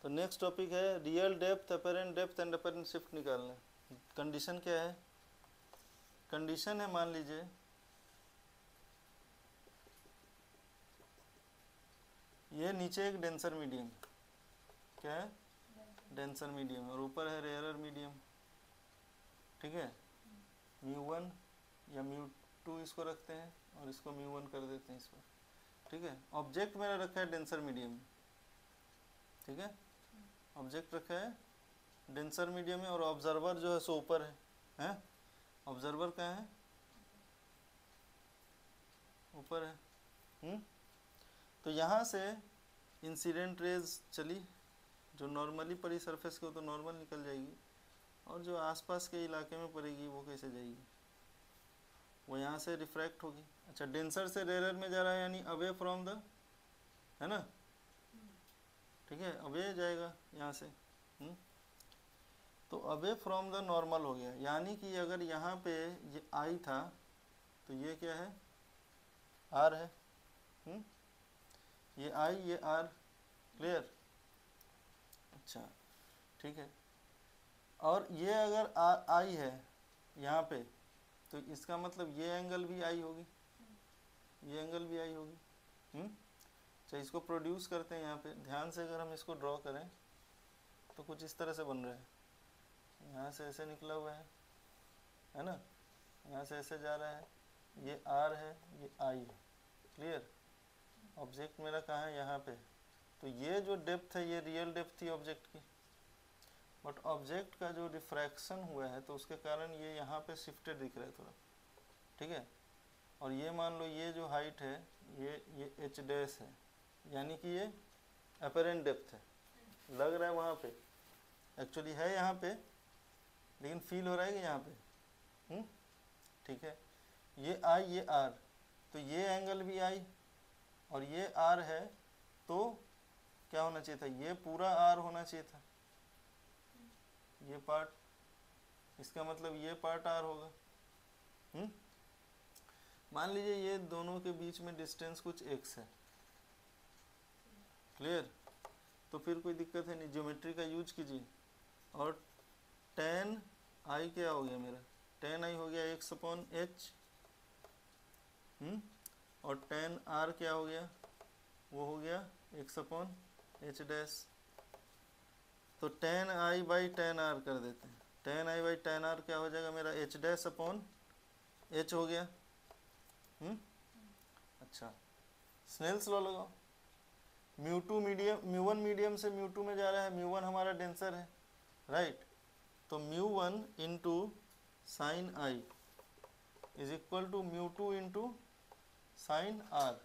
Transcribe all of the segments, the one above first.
तो next topic है real depth, apparent depth and apparent shift निकालना। कंडीशन क्या है? कंडीशन है, मान लीजिए ये नीचे एक डेंसर मीडियम, क्या है? डेंसर मीडियम, और ऊपर है रेयरर मीडियम, ठीक है। μ1 या μ2 इसको रखते हैं और इसको μ1 कर देते हैं इस पर, ठीक है। ऑब्जेक्ट मेरा रखा है डेंसर मीडियम, ठीक है। ऑब्जेक्ट रखा है डेंसर मीडियम में, और ऑब्जर्वर जो है सो ऊपर है? ऑब्जर्वर कहाँ है? ऊपर है। तो यहाँ से इंसिडेंट रेज चली, जो नॉर्मली पड़ी सरफेस को तो नॉर्मल निकल जाएगी, और जो आसपास के इलाके में पड़ेगी वो कैसे जाएगी? वो यहाँ से रिफ्रैक्ट होगी। अच्छा, डेंसर से रेयर में जा रहा है, यानी अवे फ्रॉम द, है ना, ठीक है, अवे जाएगा यहाँ से। तो अवे फ्रॉम द नॉर्मल हो गया, यानी कि अगर यहाँ पे ये आई था तो ये क्या है? आर है। ये आई, ये आर, क्लियर? अच्छा, ठीक है। और ये अगर आई है यहाँ पे, तो इसका मतलब ये एंगल भी आई होगी, ये एंगल भी आई होगी। अच्छा, इसको प्रोड्यूस करते हैं यहाँ पे, ध्यान से अगर हम इसको ड्रॉ करें तो कुछ इस तरह से बन रहा है। यहाँ से ऐसे निकला हुआ है ना, यहाँ से ऐसे जा रहा है, ये आर है, ये आई है, क्लियर? ऑब्जेक्ट मेरा कहाँ है? यहाँ पे। तो ये जो डेप्थ है ये रियल डेप्थ थी ऑब्जेक्ट की, बट ऑब्जेक्ट का जो रिफ्रैक्शन हुआ है तो उसके कारण ये यहाँ पे शिफ्टेड दिख रहा है थोड़ा, ठीक है। और ये मान लो ये जो हाइट है ये एच डैश है, यानी कि ये अपेरेंट डेप्थ है। लग रहा है वहाँ पे, एक्चुअली है यहाँ पे, लेकिन फील हो रहा है कि यहाँ पे, ठीक है। ये आई, ये आर, तो ये एंगल भी आई और ये आर है, तो क्या होना चाहिए था? ये पूरा आर होना चाहिए था, ये पार्ट, इसका मतलब ये पार्ट आर होगा। मान लीजिए ये दोनों के बीच में डिस्टेंस कुछ x है, क्लियर? तो फिर कोई दिक्कत है नहीं, ज्योमेट्री का यूज कीजिए। और tan i क्या हो गया मेरा? tan i हो गया x/h, और tan r क्या हो गया? वो हो गया x/h डैश। तो tan i by tan r कर देते हैं, tan i by tan r क्या हो जाएगा मेरा? h डैश अपॉन h हो गया। अच्छा, स्नेल्स लॉ लगाओ। μ2 मीडियम, μ1 मीडियम से μ2 में जा रहा है, μ1 हमारा डेंसर है, राइट? तो μ1 into sine i is equal to μ2 into sine r,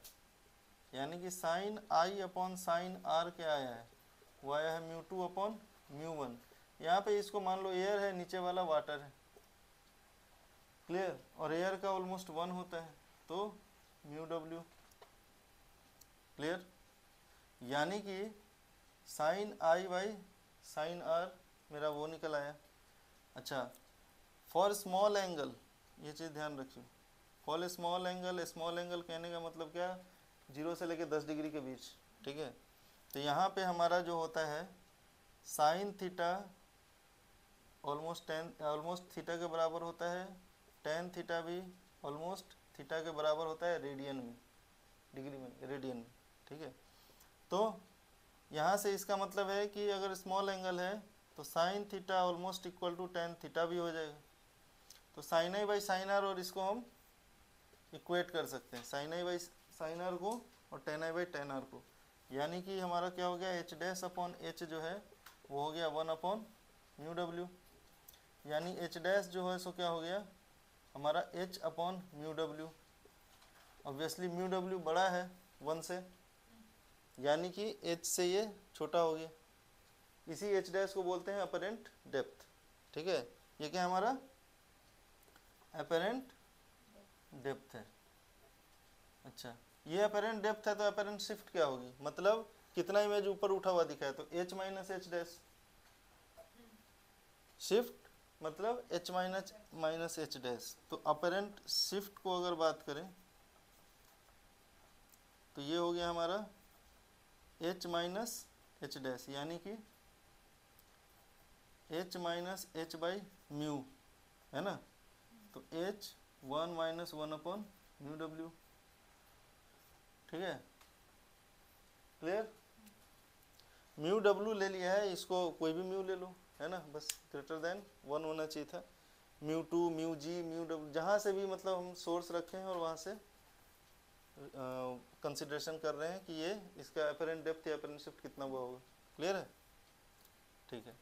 यानी कि sine i upon sine r क्या आया है? वो आया है μ2 अपॉन μ1। यहाँ पे इसको मान लो एयर है, नीचे वाला वाटर है, क्लियर? और एयर का ऑलमोस्ट 1 होता है, तो μw, क्लियर? यानी कि sine i by sine r मेरा वो निकल आया। अच्छा, फॉर स्मॉल एंगल, ये चीज़ ध्यान रखिए, फॉर स्मॉल एंगल कहने का मतलब क्या? 0 से लेकर 10 डिग्री के बीच, ठीक है। तो यहाँ पे हमारा जो होता है साइन थीटा ऑलमोस्ट थीटा के बराबर होता है, टेन थीटा भी ऑलमोस्ट थीटा के बराबर होता है रेडियन में, डिग्री में, रेडियन में, ठीक है। तो यहाँ से इसका मतलब है कि अगर स्मॉल एंगल है तो sine theta almost equal to tan theta भी हो जाएगा। तो sine i by sine r, और इसको हम इक्वेट कर सकते हैं, sine i by sine r को और tan i by tan r को, यानी कि हमारा क्या हो गया? एच डैश अपॉन एच जो है वो हो गया 1 अपॉन μw, यानी एच डैश जो है सो क्या हो गया हमारा? h upon μw। Obviously μw बड़ा है 1 से, यानी कि h से ये छोटा हो गया। इसी h डैश को बोलते हैं अपेरेंट डेप्थ, ठीक है। ये क्या हमारा अपेरेंट डेप्थ है। अच्छा, ये अपेरेंट डेप्थ है, तो अपेरेंट शिफ्ट क्या होगी? मतलब कितना इमेज ऊपर उठा हुआ दिखा है, तो h minus H dash, shift मतलब h माइनस एच डैश। तो अपेरेंट शिफ्ट को अगर बात करें तो ये हो गया हमारा h माइनस एच डैश, यानी कि H minus H by mu, है ना। तो H 1 minus 1 upon mu W, ठीक है, क्लियर। म्यू डब्ल्यू ले लिया है, इसको कोई भी म्यू ले लो, है ना, बस ग्रेटर देन 1 होना चाहिए था। Mu two, mu G, mu W, जहाँ से भी मतलब हम सोर्स रखे हैं और वहाँ से कंसिडरेशन कर रहे हैं कि ये इसका अपरेंट डेप्थ या अपरेंट शिफ्ट कितना हुआ होगा, क्लियर है, ठीक है।